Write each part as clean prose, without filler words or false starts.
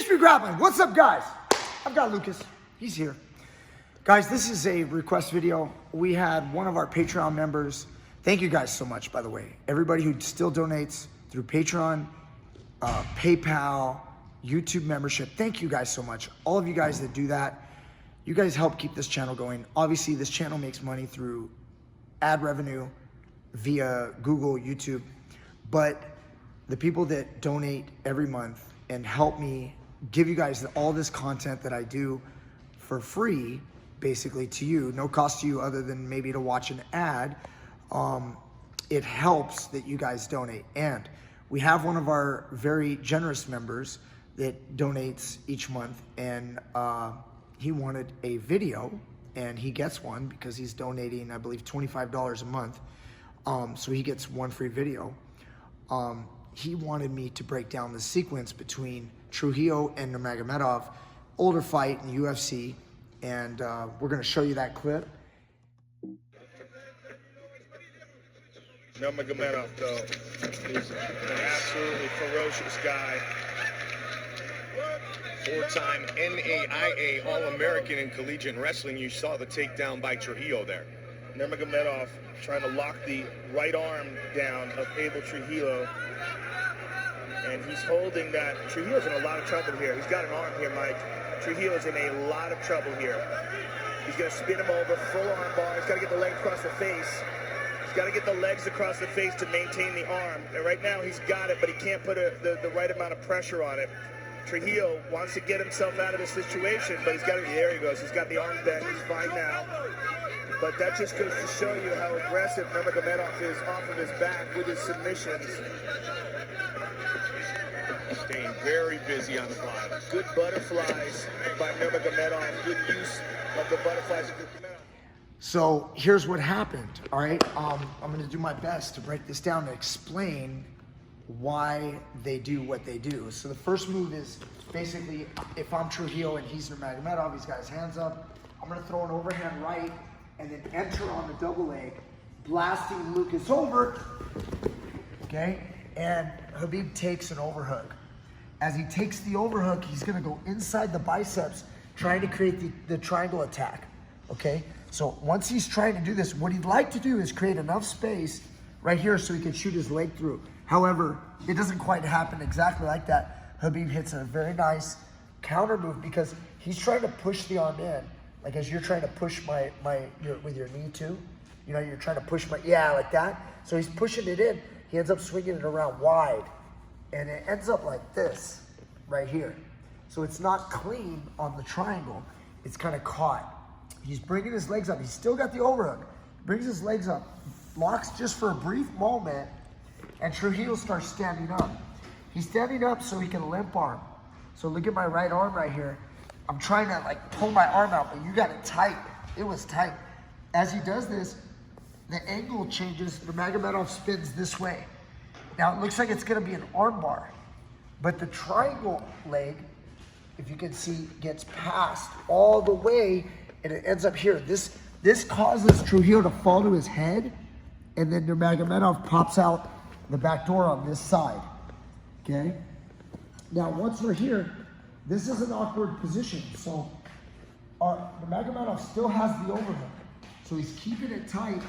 TeachMeGrappling. What's up, guys? I've got Lucas. He's here. Guys, this is a request video. We had one of our Patreon members. Thank you guys so much, by the way. Everybody who still donates through Patreon, PayPal, YouTube membership. Thank you guys so much. All of you guys that do that, you guys help keep this channel going. Obviously, this channel makes money through ad revenue via Google, YouTube, but the people that donate every month and help me give you guys all this content that I do for free, basically to you, no cost to you other than maybe to watch an ad, it helps that you guys donate. And we have one of our very generous members that donates each month, and he wanted a video, and he gets one because he's donating, I believe, $25 a month. So he gets one free video. He wanted me to break down the sequence between Trujillo and Nurmagomedov, older fight in UFC, and we're gonna show you that clip. Nurmagomedov, though, is an absolutely ferocious guy. Four-time NAIA All-American in collegiate wrestling. You saw the takedown by Trujillo there. Nurmagomedov trying to lock the right arm down of Abel Trujillo. And he's holding that. Trujillo's in a lot of trouble here. He's got an arm here, Mike. Trujillo's in a lot of trouble here. He's going to spin him over, full arm bar. He's got to get the leg across the face. He's got to get the legs across the face to maintain the arm. And right now he's got it, but he can't put the right amount of pressure on it. Trujillo wants to get himself out of this situation, but he's got it. There he goes. He's got the arm bent. He's fine now. But that just goes to show you how aggressive Nurmagomedov is off of his back with his submissions. Staying very busy on the bottom. Good butterflies by Nurmagomedov. Good use of the butterflies. So here's what happened, all right? I'm gonna do my best to break this down and explain why they do what they do. So the first move is basically, if I'm Trujillo and he's Nurmagomedov, he's got his hands up, I'm gonna throw an overhand right and then enter on the double leg, blasting Lucas over, okay? And Khabib takes an overhook. As he takes the overhook, he's gonna go inside the biceps, trying to create the triangle attack, okay? So once he's trying to do this, what he'd like to do is create enough space right here so he can shoot his leg through. However, it doesn't quite happen exactly like that. Khabib hits a very nice counter move because he's trying to push the arm in, like as you're trying to push with your knee too. You know, you're trying to push like that. So he's pushing it in. He ends up swinging it around wide, and it ends up like this right here. So it's not clean on the triangle. It's kind of caught. He's bringing his legs up. He's still got the overhook. Brings his legs up, locks just for a brief moment, and Trujillo starts standing up. He's standing up so he can limp arm. So look at my right arm right here. I'm trying to like pull my arm out, but you got it tight. It was tight. As he does this, the angle changes. Nurmagomedov spins this way. Now it looks like it's gonna be an arm bar, but the triangle leg, if you can see, gets passed all the way and it ends up here. This causes Trujillo to fall to his head, and then Nurmagomedov pops out the back door on this side, okay? Now once we're here, this is an awkward position. So Nurmagomedov still has the overhook. So he's keeping it tight,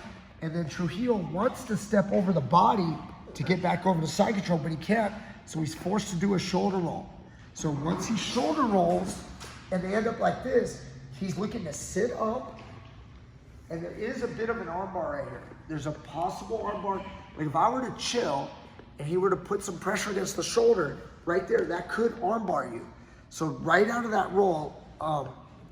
and then Trujillo wants to step over the body to get back over the side control, but he can't, so he's forced to do a shoulder roll. So once he shoulder rolls, and they end up like this, he's looking to sit up, and there is a bit of an armbar right here. There's a possible armbar. Like if I were to chill, and he were to put some pressure against the shoulder, right there, that could armbar you. So right out of that roll,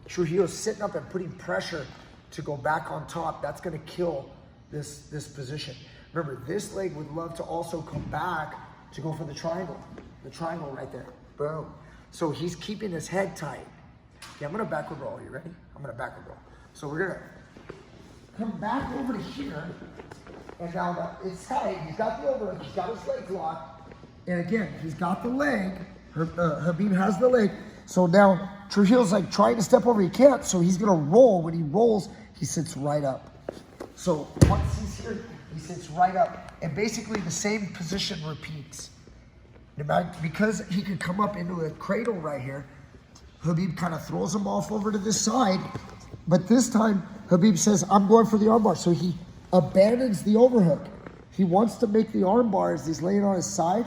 Trujillo's sitting up and putting pressure to go back on top. That's gonna kill this position. Remember, this leg would love to also come back to go for the triangle right there, boom. So he's keeping his head tight. Okay, I'm gonna backward roll, you ready? I'm gonna backward roll. So we're gonna come back over to here, and now it's tight, he's got the overhook, he's got his leg locked, and again, he's got the leg, Khabib has the leg, so now Trujillo's like trying to step over, he can't, so he's gonna roll. When he rolls, he sits right up. So once he's here, he sits right up, and basically the same position repeats. Because he could come up into a cradle right here, Khabib kind of throws him off over to this side, but this time Khabib says, I'm going for the armbar. So he abandons the overhook. He wants to make the armbar as he's laying on his side,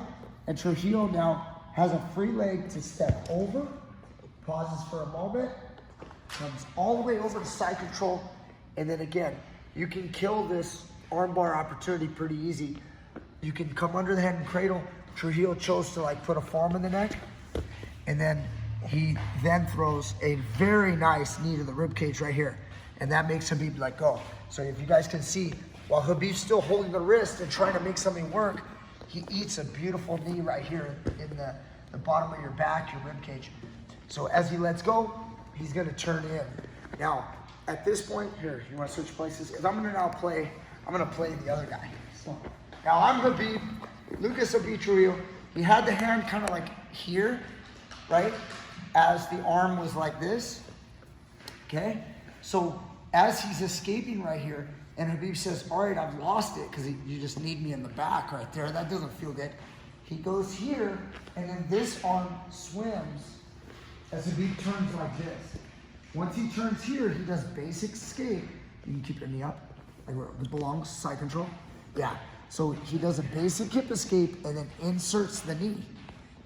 and Trujillo now has a free leg to step over, pauses for a moment, comes all the way over to side control, and then again, you can kill this armbar opportunity pretty easy. You can come under the head and cradle. Trujillo chose to like put a forearm in the neck, and then he then throws a very nice knee to the rib cage right here, and that makes Khabib let go. So if you guys can see, while Khabib's still holding the wrist and trying to make something work, he eats a beautiful knee right here in the bottom of your back, your rib cage. So as he lets go, he's gonna turn in. Now, at this point, here, you wanna switch places? Because I'm gonna play the other guy. So, now I'm Khabib, Lucas will be Trujillo. He had the hand kind of like here, right? As the arm was like this, okay? So as he's escaping right here, and Khabib says, all right, I've lost it, because you just need me in the back right there. That doesn't feel good. He goes here, and then this arm swims as Khabib turns like this. Once he turns here, he does basic escape. You can keep your knee up, like where it belongs, side control. Yeah, so he does a basic hip escape and then inserts the knee.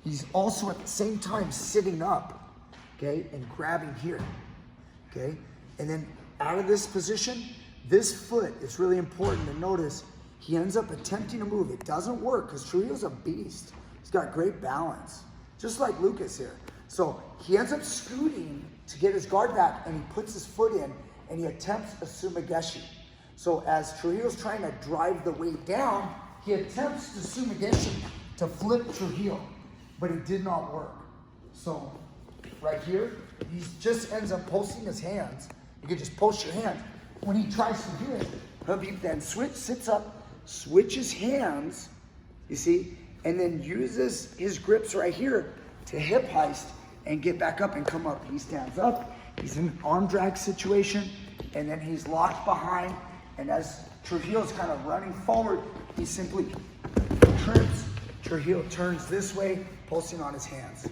He's also at the same time sitting up, okay, and grabbing here, okay? And then out of this position, this foot, it's really important to notice, he ends up attempting to move. It doesn't work because Trujillo's a beast. He's got great balance, just like Lucas here. So he ends up scooting to get his guard back, and he puts his foot in, and he attempts a sumigeshi. So as Trujillo's trying to drive the weight down, he attempts to sumigeshi to flip Trujillo, but it did not work. So right here, he just ends up posting his hands. You can just post your hands. When he tries to do it, Khabib then sits up, switches hands, you see, and then uses his grips right here to hip heist and get back up and come up. He stands up, he's in an arm drag situation, and then he's locked behind, and as Trujillo's kind of running forward, he simply trips. Trujillo turns this way, pulsing on his hands,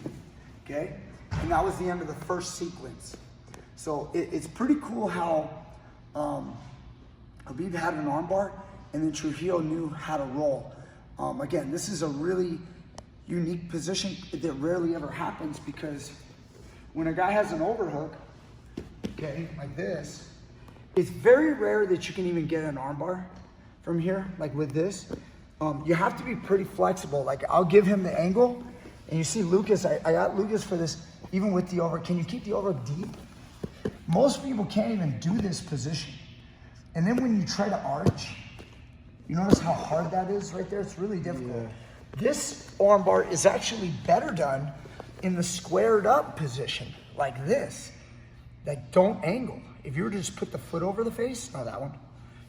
okay? And that was the end of the first sequence. So it's pretty cool how Khabib had an armbar, and then Trujillo knew how to roll. Again, this is a really unique position that rarely ever happens, because when a guy has an overhook, okay, like this, it's very rare that you can even get an armbar from here, like with this. You have to be pretty flexible. Like, I'll give him the angle, and you see Lucas, I got Lucas for this, even with the over. Can you keep the over deep? Most people can't even do this position. And then when you try to arch, you notice how hard that is right there? It's really difficult. Yeah. This armbar is actually better done in the squared up position, like this. Like, don't angle. If you were to just put the foot over the face, no, that one.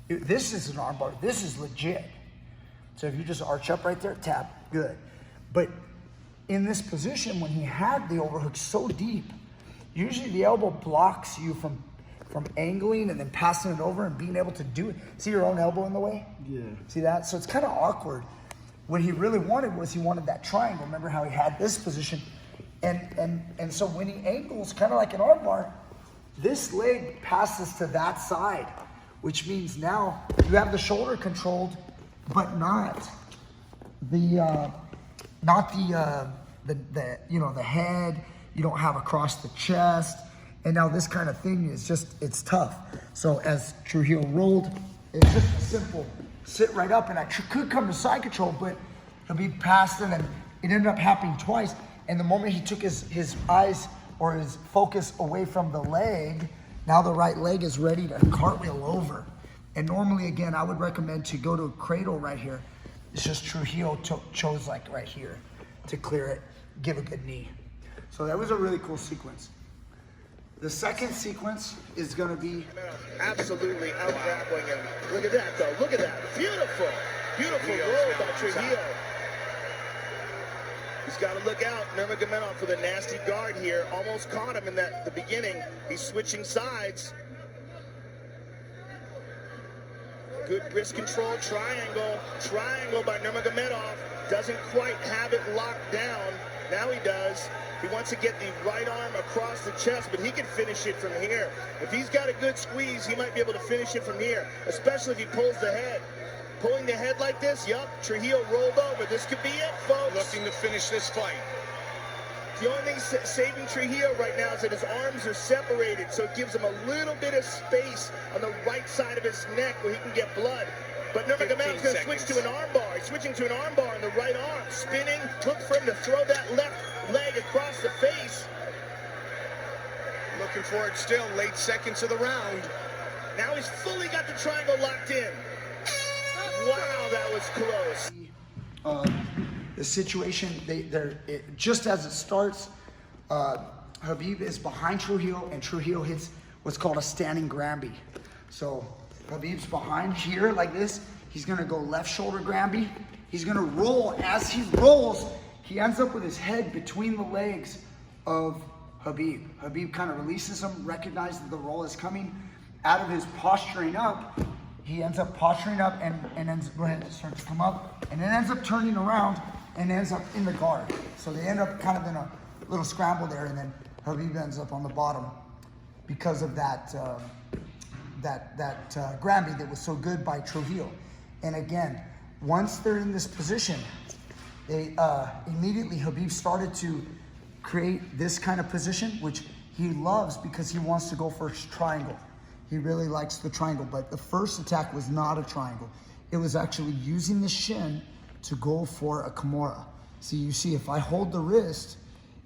This is an armbar. This is legit. So if you just arch up right there, tap, good. But in this position, when he had the overhook so deep, usually the elbow blocks you from angling and then passing it over and being able to do it. See your own elbow in the way? Yeah. See that? So it's kind of awkward. What he really wanted was he wanted that triangle. Remember how he had this position? And so when he angles, kind of like an armbar, this leg passes to that side, which means now you have the shoulder controlled, but not the head. You don't have across the chest. And now this kind of thing is just, it's tough. So as Trujillo rolled, it's just a simple sit right up, and I could come to side control, but he'll be past it, and it ended up happening twice. And the moment he took his eyes or his focus away from the leg, now the right leg is ready to cartwheel over. And normally, again, I would recommend to go to a cradle right here. It's just Trujillo chose like right here to clear it, give a good knee. So that was a really cool sequence. The second sequence is gonna be absolutely out-grappling him. Look at that, though. Look at that. Beautiful, beautiful roll by Trujillo. He's got to look out. Nurmagomedov for the nasty guard here. Almost caught him in the beginning. He's switching sides. Good wrist control. Triangle by Nurmagomedov. Doesn't quite have it locked down. Now he does. He wants to get the right arm across the chest, but he can finish it from here. If he's got a good squeeze, he might be able to finish it from here, especially if he pulls the head. Pulling the head like this, yup, Trujillo rolled over. This could be it, folks. Looking to finish this fight. The only thing saving Trujillo right now is that his arms are separated, so it gives him a little bit of space on the right side of his neck where he can get blood. But Nurmagomedov's going to switch to an armbar. He's switching to an armbar on the right arm. Spinning, look for him to throw that left leg across the face. Looking for it still, late seconds of the round. Now he's fully got the triangle locked in. Wow, that was close. The situation, just as it starts, Khabib is behind Trujillo, and Trujillo hits what's called a standing granby. So Khabib's behind here like this. He's gonna go left shoulder granby. He's gonna roll. As he rolls, he ends up with his head between the legs of Khabib. Khabib kind of releases him, recognizes the roll is coming. Out of his posturing up, he ends up posturing up and ends, go ahead, starts to come up, and then ends up turning around and ends up in the guard. So they end up kind of in a little scramble there, and then Khabib ends up on the bottom because of that granby that was so good by Trujillo. And again, once they're in this position, they immediately, Khabib started to create this kind of position, which he loves because he wants to go for a triangle. He really likes the triangle, but the first attack was not a triangle. It was actually using the shin to go for a Kimura. So you see, if I hold the wrist,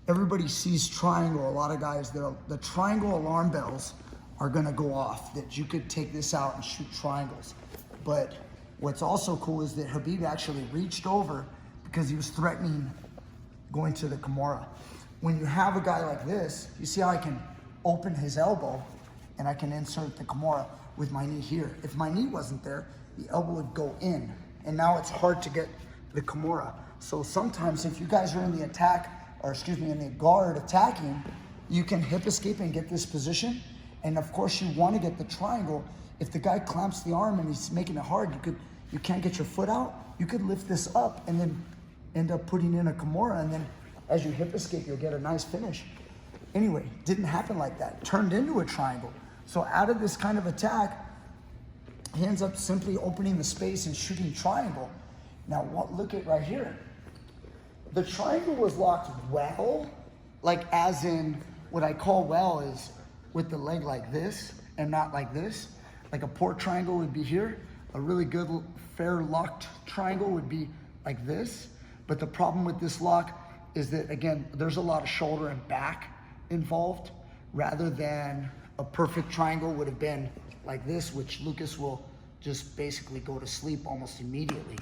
everybody sees triangle. A lot of guys, the triangle alarm bells are gonna go off, that you could take this out and shoot triangles. But what's also cool is that Khabib actually reached over because he was threatening going to the Kimura. When you have a guy like this, you see how I can open his elbow and I can insert the Kimura with my knee here. If my knee wasn't there, the elbow would go in, and now it's hard to get the Kimura. So sometimes if you guys are in the attack, or excuse me, in the guard attacking, you can hip escape and get this position. And of course you want to get the triangle. If the guy clamps the arm and he's making it hard, you can't get your foot out, you could lift this up and then end up putting in a Kimura, and then as you hip escape, you'll get a nice finish. Anyway, didn't happen like that. Turned into a triangle. So out of this kind of attack, he ends up simply opening the space and shooting triangle. Now look at right here. The triangle was locked well, like as in what I call well is with the leg like this and not like this. Like a port triangle would be here. A really good fair locked triangle would be like this. But the problem with this lock is that, again, there's a lot of shoulder and back involved, rather than a perfect triangle would have been like this, which Lucas will just basically go to sleep almost immediately.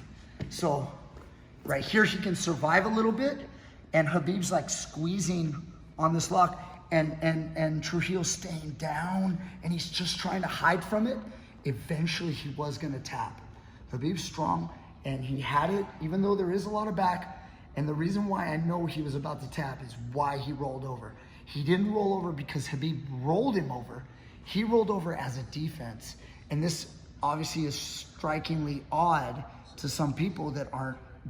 So right here, he can survive a little bit, and Khabib's like squeezing on this lock, and Trujillo's staying down, and he's just trying to hide from it. Eventually, he was gonna tap. Khabib's strong, and he had it, even though there is a lot of back. And the reason why I know he was about to tap is why he rolled over. He didn't roll over because Khabib rolled him over. He rolled over as a defense. And this obviously is strikingly odd to some people that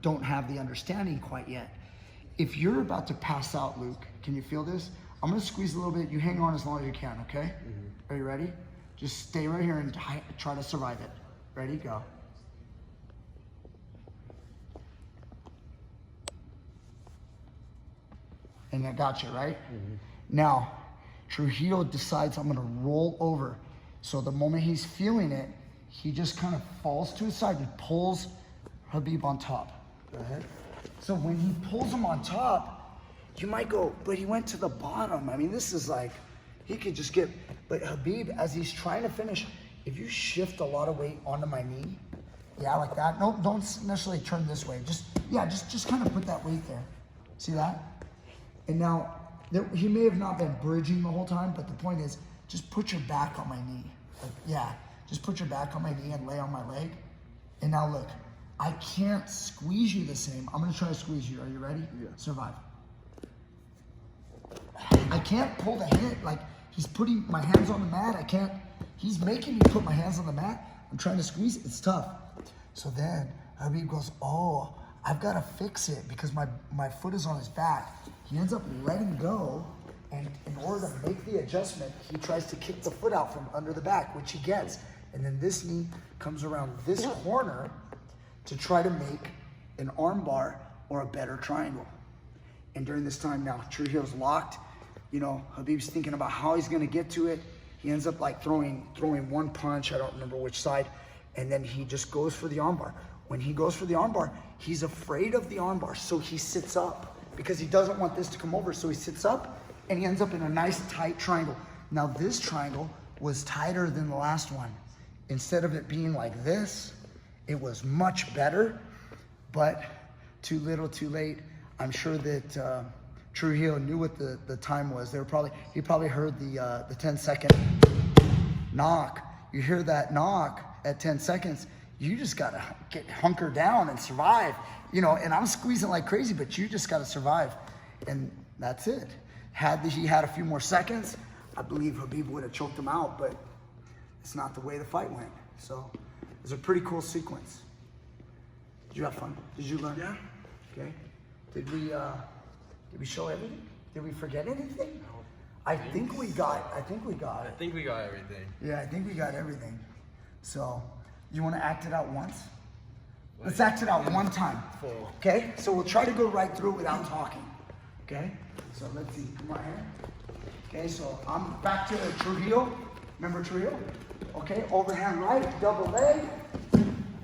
don't have the understanding quite yet. If you're about to pass out, Luke, can you feel this? I'm gonna squeeze a little bit. You hang on as long as you can, okay? Mm-hmm. Are you ready? Just stay right here and try to survive it. Ready, go. And that got you, right? Mm-hmm. Now, Trujillo decides I'm gonna roll over. So the moment he's feeling it, he just kind of falls to his side and pulls Khabib on top. Go ahead. So when he pulls him on top, you might go, but he went to the bottom. I mean, this is like, he could just get, but Khabib, as he's trying to finish, if you shift a lot of weight onto my knee, yeah, like that. No, don't necessarily turn this way. Just kind of put that weight there. See that? And now, he may have not been bridging the whole time, but the point is, just put your back on my knee. Like, yeah, just put your back on my knee and lay on my leg. And now look, I can't squeeze you the same. I'm gonna try to squeeze you. Are you ready? Yeah. Survive. I can't pull the hand, like he's putting my hands on the mat. He's making me put my hands on the mat. I'm trying to squeeze it, it's tough. So then Khabib goes, oh, I've got to fix it because my foot is on his back. He ends up letting go, and in order to make the adjustment, he tries to kick the foot out from under the back, which he gets. And then this knee comes around this corner to try to make an arm bar or a better triangle. And during this time now, Trujillo's locked. You know, Khabib's thinking about how he's gonna get to it. He ends up like throwing one punch, I don't remember which side, and then he just goes for the armbar. When he goes for the armbar, he's afraid of the armbar, so he sits up because he doesn't want this to come over, so he sits up and he ends up in a nice tight triangle. Now this triangle was tighter than the last one. Instead of it being like this, it was much better, but too little, too late. I'm sure that Trujillo knew what the time was. He probably heard the 10-second knock. You hear that knock at 10 seconds, you just gotta get hunkered down and survive. You know, and I'm squeezing like crazy, but you just gotta survive. And that's it. Had he had a few more seconds, I believe Khabib would have choked him out, but it's not the way the fight went. So it's a pretty cool sequence. Did you have fun? Did you learn? Yeah. Okay. Did we show everything? Did we forget anything? I think we got it. I think we got everything. Yeah, I think we got everything. So, you want to act it out once? Let's act it out one time. Okay? So we'll try to go right through it without talking. Okay? So let's see. Come on here. Okay, so I'm back to Trujillo. Remember Trujillo? Okay, overhand right, double leg.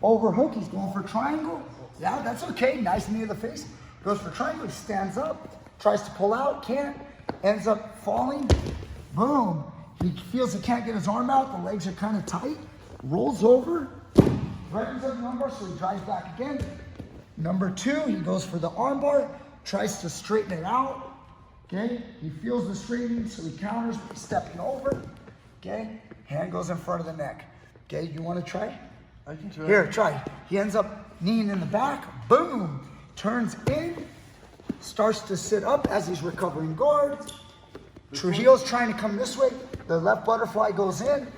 Overhook, he's going for triangle. Yeah, that's okay. Nice knee to the face. Goes for triangle, he stands up, tries to pull out, can't, ends up falling. Boom. He feels he can't get his arm out, the legs are kind of tight, rolls over, records up the armbar, so he drives back again. Number 2, he goes for the armbar, tries to straighten it out. Okay, he feels the straightening, so he counters, stepping over. Okay, hand goes in front of the neck. Okay, you want to try? I can try. Here, try. He ends up kneeing in the back, boom, turns in, starts to sit up as he's recovering guard. Trujillo's trying to come this way. The left butterfly goes in.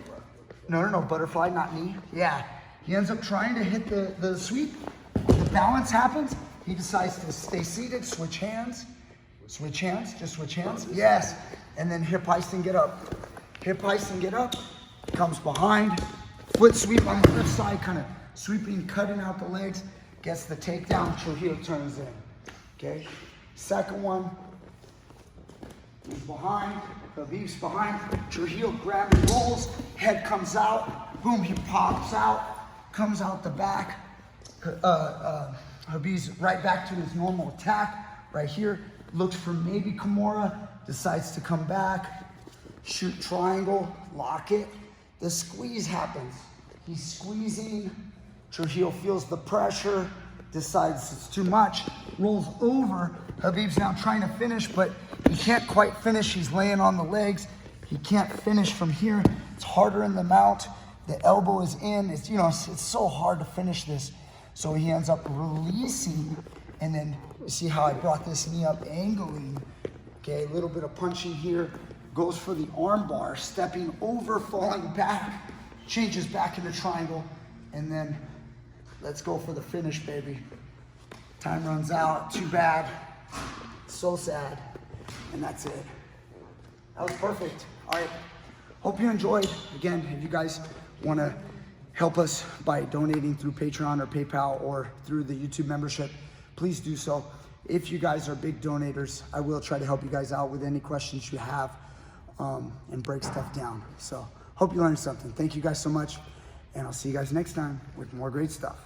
No, butterfly, not knee. Yeah, he ends up trying to hit the sweep. The balance happens. He decides to stay seated, switch hands. Switch hands, just switch hands. Yes, and then hip heist and get up. Hip heist and get up, comes behind. Foot sweep on the left side, kind of sweeping, cutting out the legs. Gets the takedown, Trujillo turns in. Okay, second one. He's behind, Khabib's behind. Trujillo grabs and rolls, head comes out. Boom, he pops out, comes out the back. Khabib's right back to his normal attack. Right here, looks for maybe Kimura, decides to come back. Shoot triangle, lock it. The squeeze happens. He's squeezing. Trujillo feels the pressure, decides it's too much, rolls over. Khabib's now trying to finish, but he can't quite finish. He's laying on the legs. He can't finish from here. It's harder in the mount. The elbow is in. It's so hard to finish this. So he ends up releasing, and then you see how I brought this knee up, angling. Okay, a little bit of punching here. Goes for the arm bar, stepping over, falling back, changes back into triangle, and then let's go for the finish, baby. Time runs out, too bad, so sad, and that's it. That was perfect. All right, hope you enjoyed. Again, if you guys want to help us by donating through Patreon or PayPal or through the YouTube membership, please do so. If you guys are big donators, I will try to help you guys out with any questions you have. And break stuff down. So hope you learned something. Thank you guys so much, and I'll see you guys next time with more great stuff.